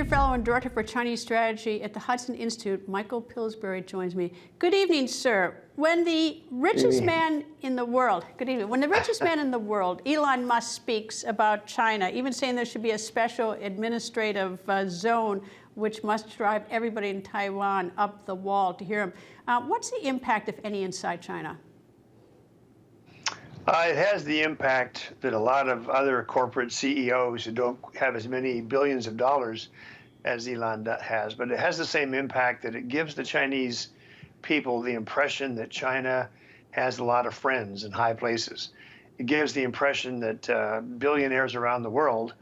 Senior Fellow and Director for Chinese Strategy at the Hudson Institute, Michael Pillsbury, joins me. Good evening, sir. When the richest man in the world, good evening, when the richest man in the world, Elon Musk, speaks about China, even saying there should be a special administrative zone which must drive everybody in Taiwan up the wall to hear him, what's the impact, if any, inside China? It has the impact that a lot of other corporate CEOs who don't have as many billions of dollars as Elon has, but it has the same impact that it gives the Chinese people the impression that China has a lot of friends in high places. It gives the impression that billionaires around the world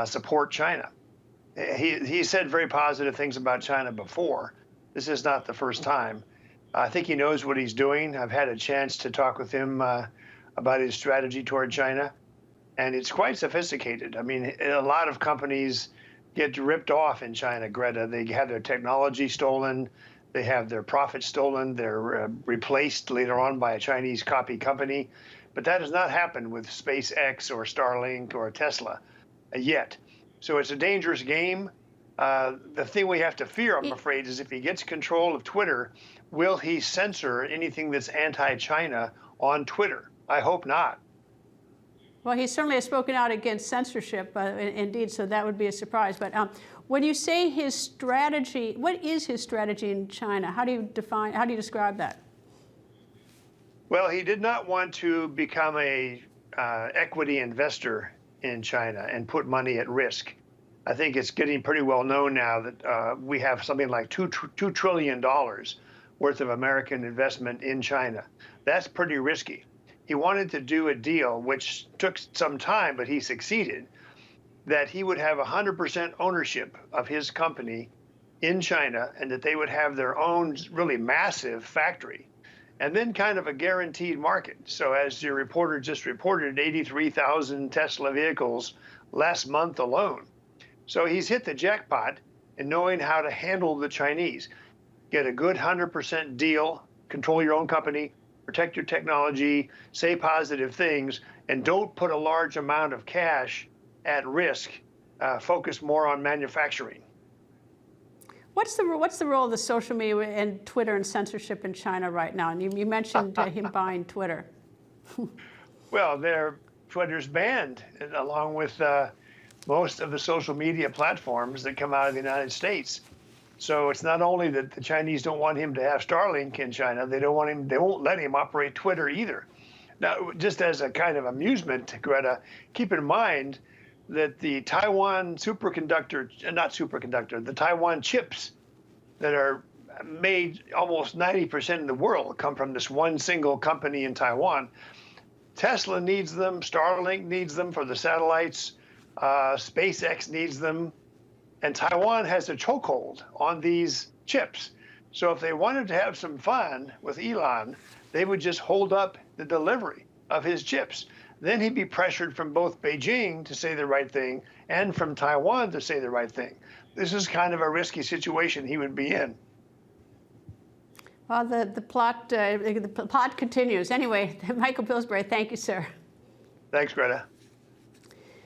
support China. He said very positive things about China before. This is not the first time. I think he knows what he's doing. I've had a chance to talk with him about his strategy toward China, and it's quite sophisticated. I mean, a lot of companies get ripped off in China, Greta. They have their technology stolen, they have their profits stolen, they're replaced later on by a Chinese copy company. But that has not happened with SpaceX or Starlink or Tesla yet. So it's a dangerous game. The thing we have to fear, I'm afraid, is if he gets control of Twitter, will he censor anything that's anti-China on Twitter? I hope not. Well, he certainly has spoken out against censorship, indeed, so that would be a surprise. But when you say his strategy, what is his strategy in China? How do you describe that? Well, he did not want to become a equity investor in China and put money at risk. I think it's getting pretty well known now that we have something like $2 trillion worth of American investment in China. That's pretty risky. He wanted to do a deal, which took some time, but he succeeded, that he would have 100% ownership of his company in China and that they would have their own really massive factory and then kind of a guaranteed market. So as your reporter just reported, 83,000 Tesla vehicles last month alone. So he's hit the jackpot in knowing how to handle the Chinese. Get a good 100% deal, control your own company, protect your technology, say positive things, and don't put a large amount of cash at risk. Focus more on manufacturing. What's the role of the social media and Twitter and censorship in China right now? And you mentioned him buying Twitter. Well, Twitter's banned, along with most of the social media platforms that come out of the United States. So it's not only that the Chinese don't want him to have Starlink in China, they won't let him operate Twitter either. Now, just as a kind of amusement, Greta, keep in mind that the Taiwan the Taiwan chips that are made almost 90% in the world come from this one single company in Taiwan. Tesla needs them, Starlink needs them for the satellites, SpaceX needs them. And Taiwan has a chokehold on these chips. So if they wanted to have some fun with Elon, they would just hold up the delivery of his chips. Then he'd be pressured from both Beijing to say the right thing and from Taiwan to say the right thing. This is kind of a risky situation he would be in. Well, the plot continues. Anyway, Michael Pillsbury, thank you, sir. Thanks, Greta.